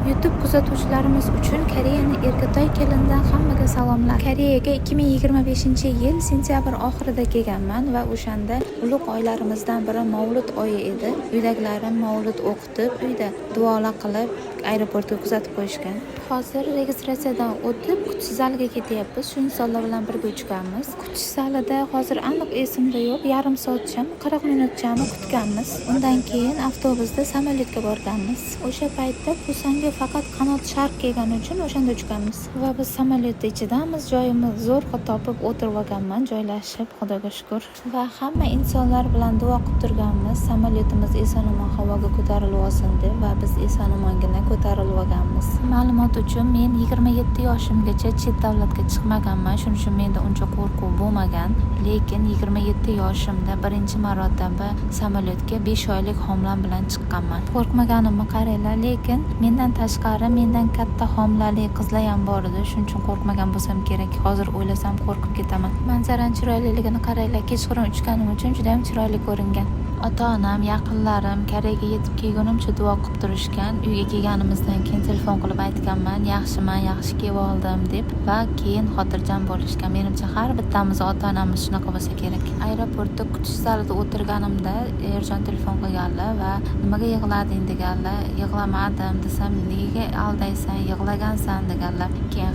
YouTube kuzatuvchilarimiz uchun Koreyaning Erkatoy kelinidan hammaga salomlar. Koreyaga 2025-yil sentyabr oxirida kelganman va o'shanda ulug' oylarimizdan biri Mavlud oyi edi. Uydagilarim Mavlud o'qitib, uyda duolar qilib, aeroportga kuzatib qo'yishgan. Hozir registratsiyadan o'tib, kutish zaliga ketyapmiz. Shu insonlar bilan birga uchganmiz. Kutish zalida hozir aniq esimda yo'q, yarim soatchami, 40 minutchami kutganmiz. Undan keyin avtobusda samolyotga borganmiz. O'sha paytda Pusanga faqat qanot sharq kelgani uchun o'shanda uchganmiz. Va biz samolyotda ichidamiz, joyimiz zo'rg'a topib o'tirib olganman, joylashib, Xudoga shukr. Va hamma insonlar bilan duo qilib turganmiz. Samolyotimiz eson-omon havoga ko'tarilib olsin deb va biz eson-omongina ko'tarilib olganmiz. Ma'lumot uchun men 27 yoshimgacha chet davlatga chiqmaganman, shuning uchun menda uncha qo'rquv bo'lmagan. Lekin 27 yoshimda birinchi marotaba samolyotga 5 oylik homilam bilan chiqqanman. Qo'rqmaganimni qaranglar, lekin mendan tashqari mendan katta homilali qizlar ham bor edi, shuning uchun qo'rqmagan bo'lsam kerak. Hozir o'ylasam qo'rqib ketaman. Manzaraning chiroyliligini qaranglar, kechqurun uchganim uchun juda ham chiroyli ko'ringan. Ota-onam, yaqinlarim Koreyaga yetib kelgunimcha duo qilib turishgan. Uyga kelganimizdan keyin telefon qilib aytganman, yaxshiman, yaxshi kelib oldim deb va keyin xotirjam bo'lishgan. Menimcha har bittamiz ota-onamiz shunaqa bo'lsa kerak. Aeroportda kutish zalida o'tirganimda Erjon telefon qilganlar va nimaga yig'lading deganlar. Yig'lamadim desam, nega aldaysan, yig'lagansan deganlar. Keyin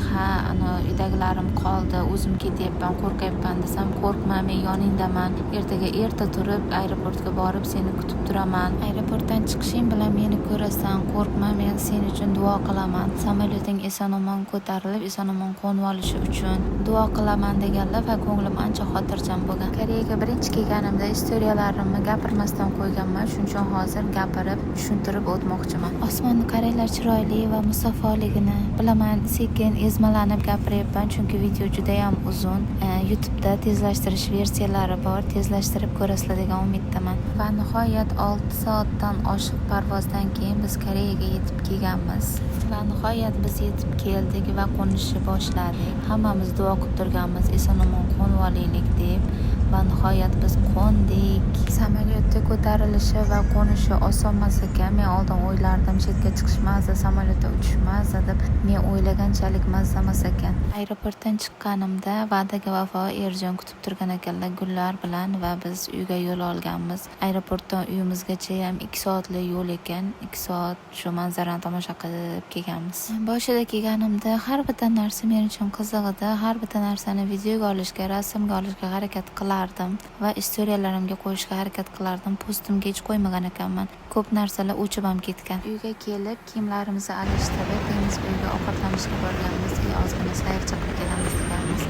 uydagilarim qoldi, o'zim ketyapman, qo'rqyapman desam, qo'rqma, men yoningdaman. Ertaga erta turib aeroportga borib seni kutib turaman. Aeroportdan chiqishing bilan meni ko'rasan, qo'rqma, men sen uchun duo qilaman. Samolyoting eson-omon ko'tarilib, eson-omon qo'nib olishi uchun duo qilaman deganlar va ko'nglim ancha xotirjam bo'lgan. Koreyaga birinchi kelganimda istoriyalarimni gapirmasdan qo'yganman, shuning uchun hozir gapirib, tushuntirib o'tmoqchiman. Osmonni qaranglar, chiroyli va musaffoligini. Bilaman, sekin ezmalanib gapiryapman, chunki video juda ham uzun. YouTube'da tezlashtirish versiyalari bor, tezlashtirib ko'rasizlar degan umiddaman. Va nihoyat 6 soatdan oshiq parvozdan keyin biz Koreyaga yetib kelganmiz. Va nihoyat biz yetib keldik va qo'nishni boshladik. Hammamiz duo qilib turganmiz, eson-omon qo'nib olaylik deb. Va nihoyat biz qo'ndik. Samolyotda ko'tarilishi va qo'nishi oson emas ekan. Men oldin o'ylardim, chetga chiqish mazza, samolyotda uchish mazza deb. Men o'ylaganchalik mazza emas ekan. Aeroportdan chiqqanimda va'daga vafo Erjon kutib turgan ekanlar gullar bilan va biz uyga yo'l olganmiz. Aeroportdan uyimizgacha ham 2 soatlik yo'l ekan. 2 soat shu manzarani tomosha qilib kelganmiz. Boshida kelganimda har bitta narsa men uchun qiziq edi. Har bitta narsani videoga olishga, rasmga olishga harakat qilardim va istoriyalarimga qo'yishga harakat qilardim. Postimga hech qo'ymagan ekanman. Ko'p narsalar o'chib ham ketgan. Uyga kelib, kiyimlarimizni alishtirib, dengiz bo'yiga ovqatlanishga borganmiz. Ozgina sayrcha qilib kelamiz deganmiz.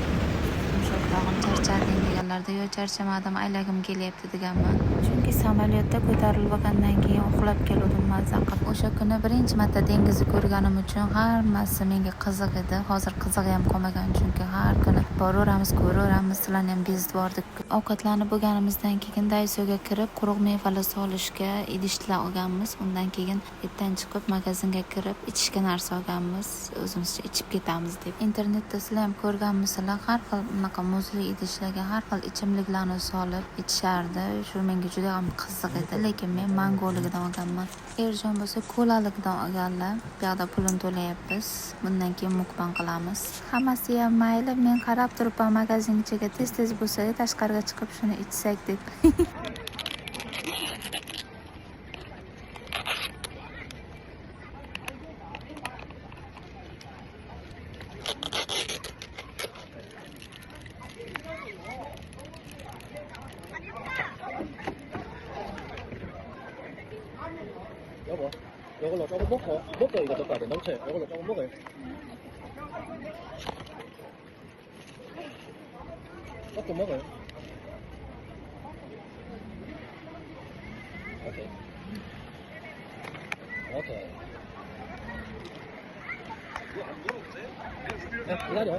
Sho'rog'im charchading deganlarda, yo'q charchamadim, aylagim kelyapti deganman. Chunki samolyotda ko'tarilib olgandan keyin uxlab keldim mazza qilib. O'sha kuni birinchi marta dengizni ko'rganim uchun hammasi menga qiziq edi. Hozir qizig'i ham qolmagan, chunki har kuni boraveramiz, ko'raveramiz, sizlarni ham bezib bordik. Ovqatlanib bo'lganimizdan keyin Daiso'ga kirib, quruq mevalar solishga idishlar olganmiz. Undan keyin yerdan chiqib magazinga kirib, ichishga narsa olganmiz. O'zimizcha ichib ketamiz deb. Internetda sizlar ham ko'rganmisizlar, har xil bunaqa muzli idishlarga har xil ichimliklarni solib ichishardi. Shu menga juda ham qiziq edi, lekin men mangoligidan olganman. Erjon bo'lsa ko'laligidan olganlar. Bu yerda pulini to'layapmiz. Bundan keyin mukbang qilamiz. Hammasi ham mayli, men qarab turibman magazin ichiga tez-tez bo'lsa, tashqariga chiqib shuni ichsak deb. 여보, 이걸로 조금 먹고 이거 젓가락 넘쳐. 이걸로 조금 먹어요. 조금 먹어요. 오케이. 오케이. 네, 기다려.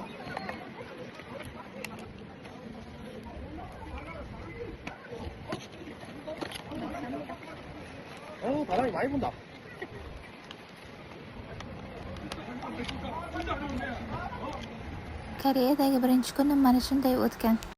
바람이 많이 분다. Koreyadagi birinchi kunim mana shunday o'tgan.